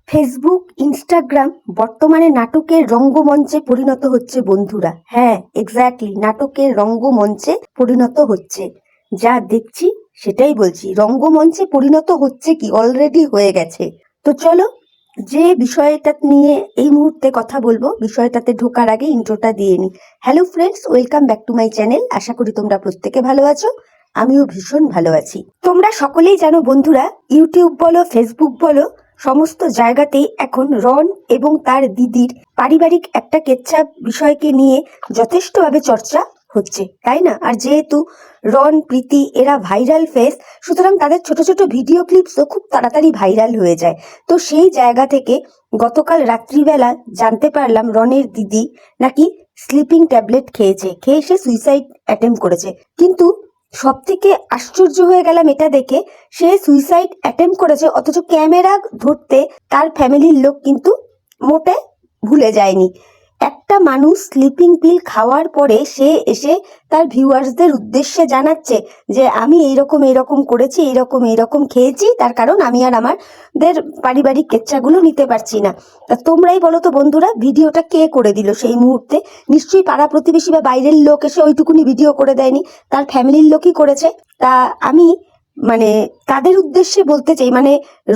Facebook, Instagram বর্তমানে নাটকের রঙ্গমঞ্চে পরিণত হচ্ছে বন্ধুরা। হ্যাঁ, এক্স্যাক্টলি, নাটকের রঙ্গমঞ্চে পরিণত হচ্ছে। যা দেখছি সেটাই বলছি, রঙ্গমঞ্চে পরিণত হচ্ছে কি অলরেডি হয়ে গেছে। তো চলো, যে বিষয়টা নিয়ে এই মুহূর্তে কথা বলবো, বিষয়টাতে ঢোকার আগে ইন্ট্রোটা দিয়ে নিই। Hello friends, welcome back to my channel. আশা করি তোমরা প্রত্যেকে ভালো আছো, আমিও ভীষণ ভালো আছি। তোমরা সকলেই জানো বন্ধুরা, ইউটিউব বলো, ফেসবুক বলো, সমস্ত জায়গাতেই এখন রন এবং তার দিদির পারিবারিক একটা কেচ্ছা বিষয়কে নিয়ে যথেষ্টভাবে চর্চা হচ্ছে, তাই না? আর যেহেতু রন, প্রীতি এরা ভাইরাল ফেস, সুতরাং তাদের ছোট ছোট ভিডিও ক্লিপসও খুব তাড়াতাড়ি ভাইরাল হয়ে যায়। তো সেই জায়গা থেকে গতকাল রাত্রিবেলা জানতে পারলাম রনের দিদি নাকি স্লিপিং ট্যাবলেট খেয়েছে, খেয়ে সে সুইসাইড অ্যাটেম্প করেছে। কিন্তু সব থেকে আশ্চর্য হয়ে গেলাম এটা দেখে, সে সুইসাইড অ্যাটেম্প করেছে অথচ ক্যামেরা ধরতে তার ফ্যামিলির লোক কিন্তু মোটে ভুলে যায়নি। একটা মানুষ স্লিপিং পিল খাওয়ার পরে সে এসে তার ভিউয়ার্সদের উদ্দেশ্যে জানাচ্ছে যে আমি এইরকম করেছি, এইরকম খেয়েছি, তার কারণ আমি আর আমাদের পারিবারিক কেচ্ছাগুলো নিতে পারছি না। তা তোমরাই বলো তো বন্ধুরা, ভিডিওটা কে করে দিল সেই মুহূর্তে? নিশ্চয়ই পাড়া প্রতিবেশী বা বাইরের লোক এসে ওইটুকুনি ভিডিও করে দেয়নি, তার ফ্যামিলির লোকই করেছে। তা আমি তাদের উদ্দেশ্যে বলতে চাই,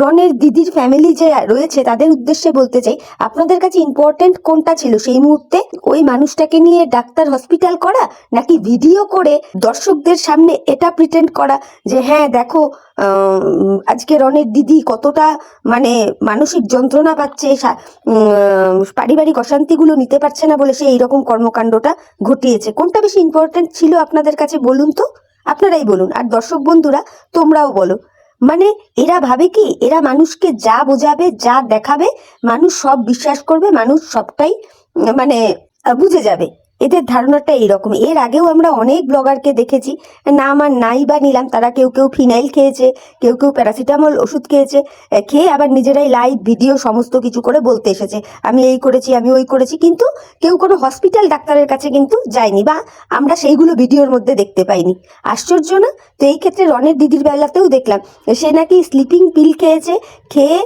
রনের দিদির ফ্যামিলি যে রয়েছে তাদের উদ্দেশ্যে বলতে চাই, আপনাদের কাছে ইম্পর্টেন্ট কোনটা ছিল সেই মুহূর্তে? ওই মানুষটাকে নিয়ে ডাক্তার হসপিটাল করা, নাকি ভিডিও করে দর্শকদের সামনে এটা প্রিটেন্ড করা যে হ্যাঁ দেখো আজকে রনের দিদি কতটা মানসিক যন্ত্রণা পাচ্ছে, পারিবারিক অশান্তিগুলো নিতে পারছে না বলে সে এইরকম কর্মকাণ্ডটা ঘটিয়েছে? কোনটা বেশি ইম্পর্টেন্ট ছিল আপনাদের কাছে বলুন তো, আপনারাই বলুন। আর দর্শক বন্ধুরা তোমরাও বলো। এরা ভাবে কি, এরা মানুষকে যা বোঝাবে, যা দেখাবে, মানুষ সব বিশ্বাস করবে, মানুষ সবটাই বুঝে যাবে। এদের ধারণাটা এইরকম। এর আগেও আমরা অনেক ব্লগারকে দেখেছি, নাম আর নাই বা নিলাম, তারা কেউ ফিনাইল খেয়েছে, কেউ প্যারাসিটামল ওষুধ খেয়েছে, খেয়ে আবার নিজেরাই লাইভ ভিডিও সমস্ত কিছু করে বলতে এসেছে আমি এই করেছি, আমি ওই করেছি, কিন্তু কেউ কোনো হসপিটাল ডাক্তারের কাছে কিন্তু যায়নি, বা আমরা সেইগুলো ভিডিওর মধ্যে দেখতে পাইনি। আশ্চর্য না? তো এই ক্ষেত্রে রনের দিদির বেলাতেও দেখলাম সে নাকি স্লিপিং পিল খেয়েছে, খেয়ে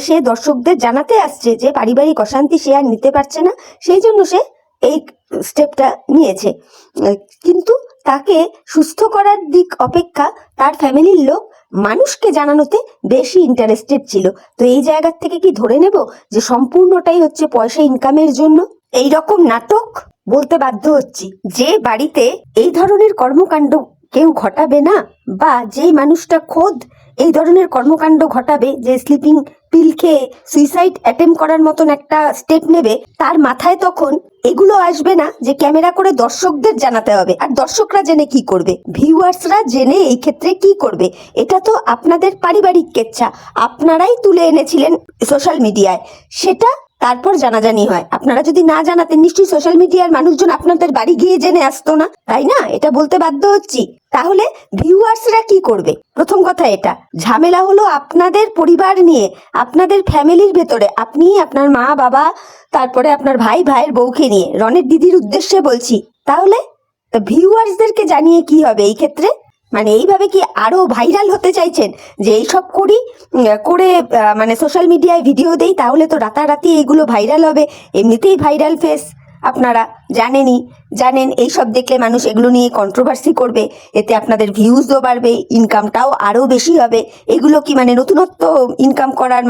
সে দর্শকদের জানাতে আসছে যে পারিবারিক অশান্তি সে আর নিতে পারছে না, সেই জন্য সে এই স্টেপটা নিয়েছে। কিন্তু তাকে সুস্থ করার দিক অপেক্ষা তার ফ্যামিলির লোক মানুষকে জানানোতে বেশি ইন্টারেস্টেড ছিল। তো এই জায়গা থেকে কি ধরে নেব যে সম্পূর্ণটাই হচ্ছে পয়সা ইনকামের জন্য এই রকম নাটক? বলতে বাধ্য হচ্ছি, যে বাড়িতে এই ধরনের কর্মকাণ্ড কেউ ঘটাবে না, বা যেই মানুষটা খোদ এই ধরনের কর্মকাণ্ড ঘটাবে, যে স্লিপিং পিল খেয়ে সুইসাইড অ্যাটেম্প করার মতন একটা স্টেপ নেবে, তার মাথায় তখন এগুলো আসবে না যে ক্যামেরা করে দর্শকদের জানাতে হবে। আর দর্শকরা জেনে কি করবে? ভিউয়ার্সরা জেনে এই ক্ষেত্রে কি করবে? এটা তো আপনাদের পারিবারিক কেচ্ছা, আপনারাই তুলে এনেছিলেন সোশ্যাল মিডিয়ায়, সেটা তারপর জানাজানি হয়। আপনারা যদি না জানাতেন নিশ্চয়ই সোশ্যাল মিডিয়ার মানুষজন আপনাদের বাড়ি গিয়ে জেনে আসতো না, তাই না? এটা বলতে বাধ্য হচ্ছি। তাহলে ভিউয়ার্সরা কি করবে? প্রথম কথা, এটা ঝামেলা হলো আপনাদের পরিবার নিয়ে, আপনাদের ফ্যামিলির ভেতরে, আপনি, আপনার মা বাবা, তারপরে আপনার ভাইয়ের বউকে নিয়ে। রনের দিদির উদ্দেশ্যে বলছি। তাহলে ভিউয়ার্সদেরকে জানিয়ে কি হবে এই ক্ষেত্রে? এইভাবে কি আরো ভাইরাল হতে চাইছেন যে এইসব করে সোশ্যাল মিডিয়ায় ভিডিও দেই, তাহলে তো রাতারাতি এইগুলো ভাইরাল হবে? এমনিতেই ভাইরাল ফেস, আপনারা জানেন এইসব দেখলে মানুষ এগুলো নিয়ে কন্ট্রোভার্সি করবে, এতে আপনাদের ভিউজও বাড়বে, ইনকামটাও আরো বেশি হবে। এগুলো কি নতুনত্ব ইনকাম করার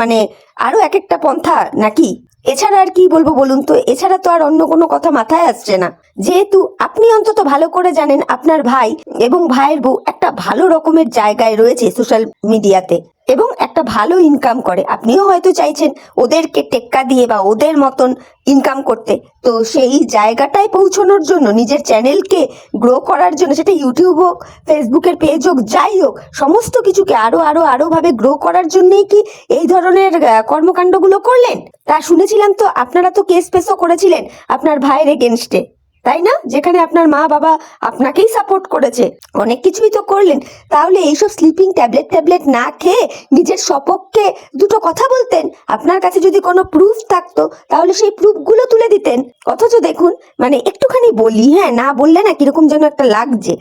আরো এক একটা পন্থা নাকি? এছাড়া আর কি বলবো বলুন তো? এছাড়া তো আর অন্য কোনো কথা মাথায় আসছে না। যেহেতু আপনি অন্তত ভালো করে জানেন আপনার ভাই এবং ভাইয়ের বউ একটা ভালো রকমের জায়গায় রয়েছে সোশ্যাল মিডিয়াতে এবং একটা ভালো ইনকাম করে, আপনিও হয়তো চাইছেন ওদেরকে টেক্কা দিয়ে বা ওদের মতন ইনকাম করতে। তো সেই জায়গাটায় পৌঁছানোর জন্য, নিজের চ্যানেলকে গ্রো করার জন্য, সেটা ইউটিউব হোক, ফেসবুকের পেজ হোক, যাই হোক, সমস্ত কিছুকে আরো ভাবে গ্রো করার জন্যই কি এই ধরনের কর্মকাণ্ডগুলো করলেন? তা শুনেছিলাম তো আপনারা তো কেস ফেসও করেছিলেন আপনার ভাইয়ের এগেনস্টে। তাই না? যেখানে আপনার মা বাবা আপনাকেই সাপোর্ট করেছে, অনেক কিছুই তো করলেন। তাহলে এইসব স্লিপিং ট্যাবলেট না খেয়ে নিজের সপক্ষে দুটো কথা বলতেন। আপনার কাছে যদি কোনো প্রুফ থাকতো তাহলে সেই প্রুফগুলো তুলে দিতেন। অথচ দেখুন, মানে একটুখানি বলি, হ্যাঁ, না বললে না কিরকম যেন একটা লাগছে।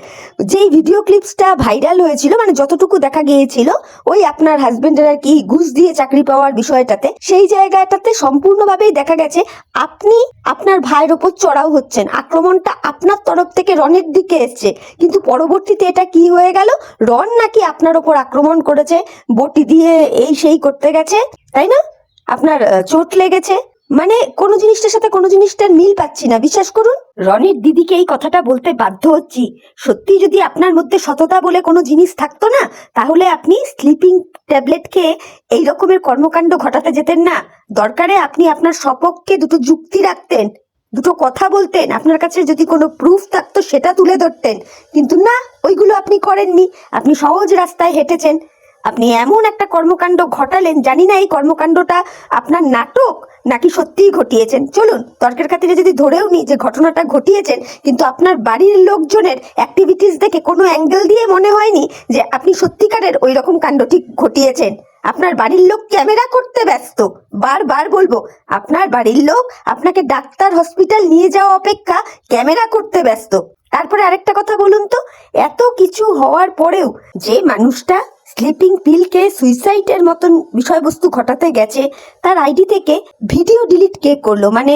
যেই ভিডিও ক্লিপসটা ভাইরাল হয়েছিল, মানে যতটুকু দেখা গিয়েছিল, ওই আপনার হাজবেন্ডের আর কি ঘুষ দিয়ে চাকরি পাওয়ার বিষয়টাতে, সেই জায়গাটাতে সম্পূর্ণভাবেই দেখা গেছে আপনি আপনার ভাইয়ের ওপর চড়াও হচ্ছেন। আক্রমণটা আপনার তরফ থেকে রনের দিকে এসছে, কিন্তু পরবর্তীতে এটা কি হয়ে গেল, রন নাকি আপনার ওপর আক্রমণ করেছে, বটি দিয়ে এই সেই করতে গেছে, তাই না? আপনার চোট লেগেছে। মানে কোনো জিনিসটার সাথে কোনো জিনিসটার মিল পাচ্ছি না, বিশ্বাস করুন। রনির দিদিকে এই কথাটা বলতে বাধ্য হচ্ছি। সত্যি যদি আপনার মধ্যে সততা বলে কোনো জিনিস থাকতো না, তাহলে আপনি স্লিপিং ট্যাবলেট খেয়ে এই রকমের কর্মকাণ্ড ঘটাতে যেতেন না। দরকারে আপনি আপনার সপক্ষে দুটো যুক্তি রাখতেন, দুটো কথা বলতেন, আপনার কাছে যদি কোনো প্রুফ থাকতো সেটা তুলে ধরতেন। কিন্তু না, ওইগুলো আপনি করেননি। আপনি সহজ রাস্তায় হেঁটেছেন। আপনি এমন একটা কর্মকাণ্ড ঘটালেন, জানি না এই কর্মকাণ্ডটা আপনার নাটক নাকি সত্যিই ঘটিয়েছেন। চলুন তর্কের খাতিরে যদি ধরেও নিই যে ঘটনাটা ঘটিয়েছেন, কিন্তু আপনার বাড়ির লোকজনের অ্যাক্টিভিটিস দেখে কোনো অ্যাঙ্গেল দিয়ে মনে হয়নি যে আপনি সত্যিকারের ওই রকম কাণ্ড ঠিক ঘটিয়েছেন। আপনার বাড়ির লোক ক্যামেরা করতে ব্যস্ত। বারবার বলবো, আপনার বাড়ির লোক আপনাকে ডাক্তার হসপিটাল নিয়ে যাওয়া অপেক্ষা ক্যামেরা করতে ব্যস্ত। তারপরে আরেকটা কথা বলুন তো, এত কিছু হওয়ার পরেও যে মানুষটা স্লিপিং পিলকে সুইসাইডের মতন বিষয়বস্তু ঘটাতে গেছে, তার আইডি থেকে ভিডিও ডিলিট কে করলো? মানে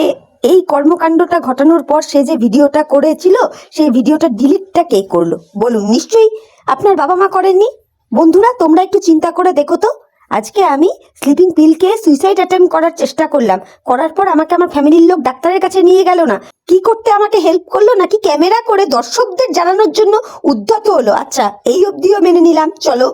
এই কর্মকাণ্ডটা ঘটানোর পর সে যে ভিডিওটা করেছিল, সেই ভিডিওটা ডিলিটটা কে করলো বলুন? নিশ্চয়ই আপনার বাবা মা করেননি। বন্ধুরা, তোমরা একটু চিন্তা করে দেখো তো। আজকে আমি স্লিপিং পিলকে সুইসাইড অ্যাটেম্প করার চেষ্টা করলাম, করার পর আমাকে আমার ফ্যামিলির লোক ডাক্তারের কাছে নিয়ে গেল না। কি করতে আমাকে হেল্প করলো, নাকি ক্যামেরা করে দর্শকদের জানানোর জন্য উদ্যত হলো। আচ্ছা, এই অবধিও মেনে নিলাম, চলো।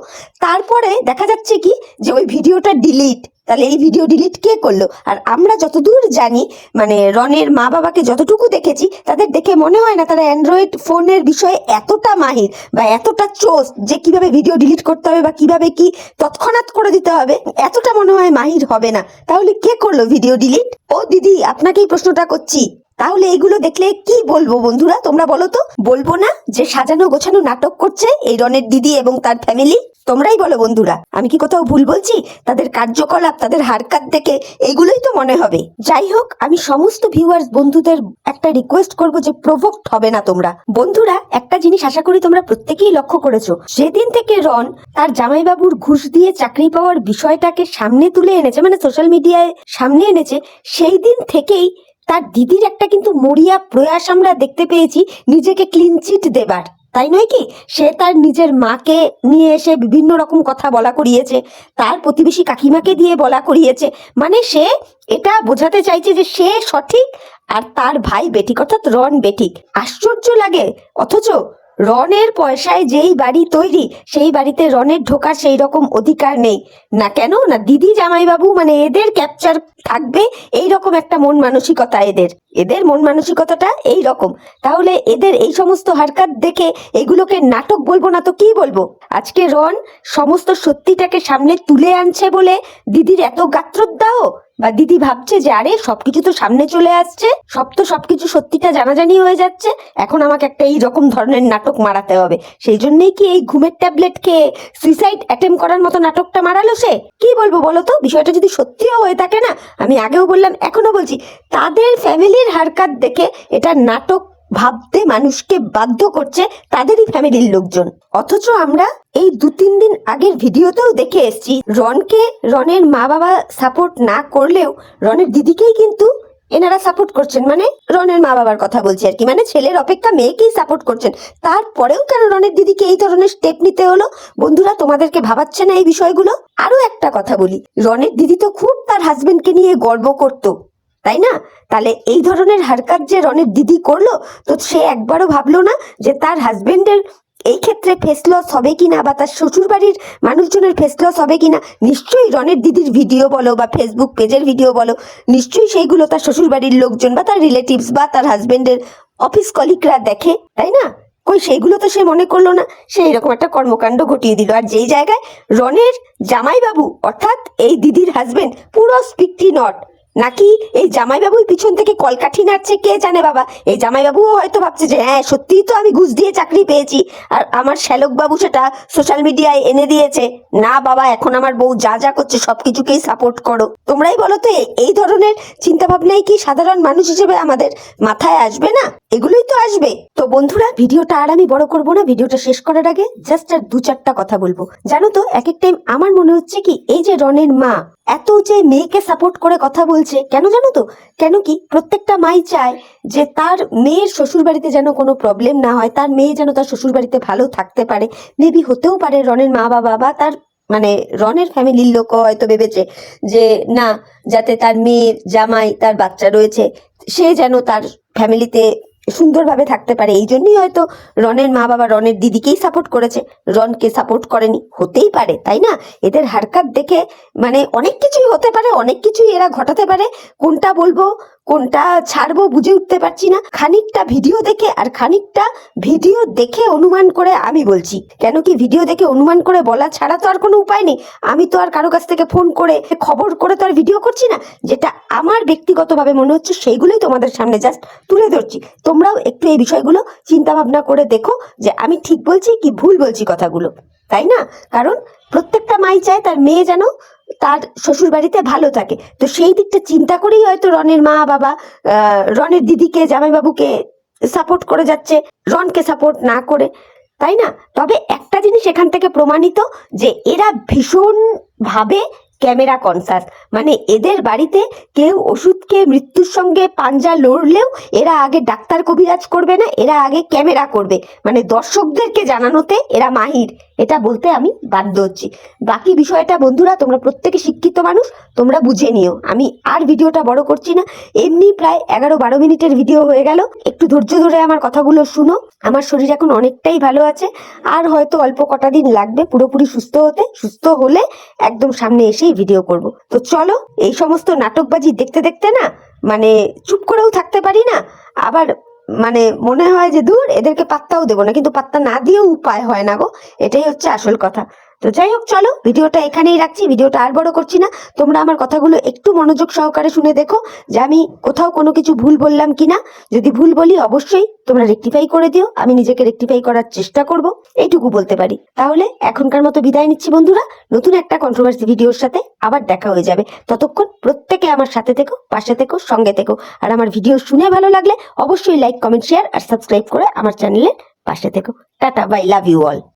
তারপরে দেখা যাচ্ছে কি যে ওই ভিডিওটা ডিলিট। তাহলে এই ভিডিও ডিলিট কে করলো? আর আমরা যতদূর জানি, মানে রনের মা বাবাকে যতটুকু দেখেছি, তাদের দেখে মনে হয় না তারা অ্যান্ড্রয়েড ফোনের বিষয়ে এতটা মাহির বা এতটা চোস যে কিভাবে ভিডিও ডিলিট করতে হবে বা কিভাবে কি তৎক্ষণাৎ করে দিতে হবে, এতটা মনে হয় মাহির হবে না। তাহলে কে করলো ভিডিও ডিলিট? ও দিদি, আপনাকেই প্রশ্নটা করছি। তাহলে এইগুলো দেখলে কি বলবো বন্ধুরা, তোমরা বলো তো? বলবো না যে সাজানো গোছানো নাটক করছে এই রনের দিদি এবং তার ফ্যামিলি? তোমরাই বলো বন্ধুরা, আমি কি কোথাও ভুল বলছি? তাদের কার্যকলাপ, তাদের হারকাত দেখে এইগুলোই তো মনে হবে। যাই হোক, আমি সমস্ত ভিউয়ার্স বন্ধুদের একটা রিকোয়েস্ট করব যে প্রভোক্ট হবে না তোমরা। বন্ধুরা, একটা জিনিস আশা করি তোমরা প্রত্যেকেই লক্ষ্য করেছো, সেদিন থেকে রন তার জামাইবাবুর ঘুষ দিয়ে চাকরি পাওয়ার বিষয়টাকে সামনে তুলে এনেছে, মানে সোশ্যাল মিডিয়ায় সামনে এনেছে, সেই দিন থেকেই তার দিদির একটা কিন্তু মরিয়া প্রয়াস আমরা দেখতে পেয়েছি নিজেকে ক্লিন চিট দেবার। তাই নয় কি? সে তার নিজের মাকে নিয়ে এসে বিভিন্ন রকম কথা বলা করিয়েছে, তার প্রতিবেশী কাকিমাকে দিয়ে বলা করিয়েছে। মানে সে এটা বোঝাতে চাইছে যে সে সঠিক আর তার ভাই বেঠিক, অর্থাৎ রন বেঠিক। আশ্চর্য লাগে। অথচ রনের পয়সায় যেই বাড়ি তৈরি, সেই বাড়িতে রনের ঢোকার সেই রকম অধিকার নেই। না কেন? না দিদি জামাইবাবু মানে এদের ক্যাপচার থাকবে এই রকম একটা মন মানসিকতা। এদের মন মানসিকতাটা এই রকম। তাহলে এদের এই সমস্ত হারকাত দেখে এগুলোকে নাটক বলবো না তো কি বলবো? আজকে রন সমস্ত সত্যিটাকে সামনে তুলে আনছে বলে দিদির এত গাত্রদাহ, বা দিদি ভাবছে যে আরে সবকিছু তো সামনে চলে আসছে, সবকিছু সত্যিটা জানাজানি হয়ে যাচ্ছে, এখন আমাকে একটা এই রকম ধরনের নাটক মারাতে হবে। সেই জন্যই কি এই ঘুমের ট্যাবলেট খেয়ে সুইসাইড অ্যাটেম্প করার মতো নাটকটা মারালো সে? কি বলবো বলো তো? বিষয়টা যদি সত্যিও হয়ে থাকে না, আমি আগেও বললাম এখনো বলছি, তাদের ফ্যামিলির হারকাত দেখে এটা নাটক ভাবতে মানুষকে বাধ্য করছে তাদেরই ফ্যামিলির লোকজন। অথচ আমরা এই 2-3 দিন আগের ভিডিওতেও দেখে এসেছি রনের মা বাবা সাপোর্ট না করলেও রনের দিদিকেই কিন্তু এনারা সাপোর্ট করছেন। মানে রনের মা বাবার কথা বলছি আর কি, মানে ছেলের অপেক্ষা মেয়েকেই সাপোর্ট করছেন। তারপরেও কেন রনের দিদিকে এই ধরনের স্টেপ নিতে হলো? বন্ধুরা, তোমাদেরকে ভাবাচ্ছে না এই বিষয়গুলো? আরো একটা কথা বলি, রনের দিদি তো খুব তার হাজবেন্ডকে নিয়ে গর্ব করতো, তাই না? তাহলে এই ধরনের হারকাত যে রনের দিদি করলো, তো সে একবারও ভাবলো না যে তার হাজবেন্ডের এই ক্ষেত্রে ফেস লস হবে কিনা, বা তার শ্বশুর বাড়ির মানুষজনের ফেস লস হবে কিনা? নিশ্চয়ই রনের দিদির ভিডিও বলো বা ফেসবুক পেজের ভিডিও বলো, নিশ্চয়ই সেইগুলো তার শ্বশুর বাড়ির লোকজন বা তার রিলেটিভস বা তার হাজবেন্ডের অফিস কলিগরা দেখে, তাই না? কই সেইগুলো তো সে মনে করলো না, সে এরকম একটা কর্মকাণ্ড ঘটিয়ে দিল। আর যেই জায়গায় রনের জামাইবাবু অর্থাৎ এই দিদির হাজবেন্ড পুরো স্পিকটি নট, নাকি এই জামাইবাবুই পিছন থেকে কলকাঠি নাড়ছে কে জানে বাবা। এই জামাইবাবুও হয়তো ভাবছে যে হ্যাঁ সত্যিই তো আমি ঘুষ দিয়ে চাকরি পেয়েছি, আর আমার শ্যালক বাবু সেটা সোশ্যাল মিডিয়ায় এনে দিয়েছে। না বাবা, এখন আমার বউ যা যা করছে সবকিছুকেই সাপোর্ট করো। তোমরাই বলো তো, এই ধরনের চিন্তা ভাবনাই কি সাধারণ মানুষ হিসেবে আমাদের মাথায় আসবে না? এগুলোই তো আসবে। তো বন্ধুরা, ভিডিওটা আর আমি বড় করবো না। ভিডিওটা শেষ করার আগে জাস্ট আর দু চারটা কথা বলবো। জানো তো, এক এক টাইম আমার মনে হচ্ছে কি, এই যে রনের মা এত যে মেয়েকে সাপোর্ট করে কথা বলছে, কেন জানো তো? কেন কি প্রত্যেকটা মাই চায় যে তার মেয়ের শ্বশুর বাড়িতে যেন কোনো প্রবলেম না হয়, তার মেয়ে যেন তার শ্বশুর বাড়িতে ভালো থাকতে পারে। মেবি হতেও পারে রনের মা বাবা বা তার মানে রনের ফ্যামিলির লোক হয়তো ভেবেছে যে না, যাতে তার মেয়ের জামাই, তার বাচ্চা রয়েছে, সে যেন তার ফ্যামিলিতে সুন্দরভাবে থাকতে পারে। এই জন্যই হয়তো রনের মা বাবা রনের দিদিকেই সাপোর্ট করেছে, রনকে সাপোর্ট করেনি। হতেই পারে, তাই না? এদের হারকাত দেখে মানে অনেক কিছুই হতে পারে, অনেক কিছুই এরা ঘটাতে পারে। কোনটা বলবো কোনটা ছাড়বো বুঝে উঠতে পারছি না। খানিকটা ভিডিও দেখে আর খানিকটা ভিডিও দেখে অনুমান করে আমি বলছি। কেন কি, ভিডিও দেখে অনুমান করে বলা ছাড়া তো আর কোনো উপায় নেই। আমি তো আর কারো কাছ থেকে ফোন করে খবর করে তো আর ভিডিও করছি না। যেটা আমার ব্যক্তিগতভাবে মনে হচ্ছে সেইগুলোই তোমাদের সামনে জাস্ট তুলে ধরছি। তোমরাও একটু এই বিষয়গুলো চিন্তা ভাবনা করে দেখো যে আমি ঠিক বলছি কি ভুল বলছি কথাগুলো, তাই না? কারণ প্রত্যেকটা মাই চায় তার মেয়ে যেন তার শ্বশুর বাড়িতে ভালো থাকে। তো সেই দিকটা চিন্তা করেই হয়তো রনের মা বাবা রনের দিদিকে, জামাইবাবুকে সাপোর্ট করে যাচ্ছে, রনকে সাপোর্ট না করে, তাই না? তবে একটা জিনিস এখান থেকে প্রমাণিত যে এরা ভীষণ ভাবে ক্যামেরা কনসাস। মানে এদের বাড়িতে কেউ ওষুধ খেয়ে মৃত্যুর সঙ্গে পাঞ্জা লড়লেও এরা আগে ডাক্তার কবিরাজ করবে না, এরা আগে ক্যামেরা করবে। মানে দর্শকদেরকে জানানোতে এরা মাহির, এটা বলতে আমি বাধ্য হচ্ছি। বাকি বিষয়টা বন্ধুরা, তোমরা প্রত্যেকে শিক্ষিত মানুষ, তোমরা বুঝে নিও। আমি আর ভিডিওটা বড় করছি না। এমনি প্রায় 11-12 মিনিটের ভিডিও হয়ে গেল। একটু ধৈর্য ধরে আমার কথাগুলো শুনো। আমার শরীর এখন অনেকটাই ভালো আছে, আর হয়তো অল্প কটা দিন লাগবে পুরোপুরি সুস্থ হতে। সুস্থ হলে একদম সামনে এসেই ভিডিও করব। তো চলো, এই সমস্ত নাটকবাজি দেখতে দেখতে না মানে চুপ করেও থাকতে পারি না, আবার মানে মনে হয় যে দূর এদেরকে পাত্তাও দেবো না, কিন্তু পাত্তা না দিয়েও উপায় হয় না গো। এটাই হচ্ছে আসল কথা। তো যাই হোক, চলো ভিডিওটা এখানেই রাখছি। ভিডিওটা আর বড় করছি না। তোমরা আমার কথাগুলো একটু মনোযোগ সহকারে শুনে দেখো যে আমি কোথাও কোনো কিছু ভুল বললাম কিনা। যদি ভুল বলি অবশ্যই তোমরা রেকটিফাই করে দিও, আমি নিজেকে রেকটিফাই করার চেষ্টা করব, এইটুকু বলতে পারি। তাহলে এখনকার মতো বিদায় নিচ্ছি বন্ধুরা। নতুন একটা কন্ট্রোভার্সি ভিডিওর সাথে আবার দেখা হয়ে যাবে। ততক্ষণ প্রত্যেকে আমার সাথে থেকো, পাশে থেকো, সঙ্গে থেকো। আর আমার ভিডিও শুনে ভালো লাগলে অবশ্যই লাইক, কমেন্ট, শেয়ার আর সাবস্ক্রাইব করে আমার চ্যানেলের পাশে থেকো। Tata, bye, love you all.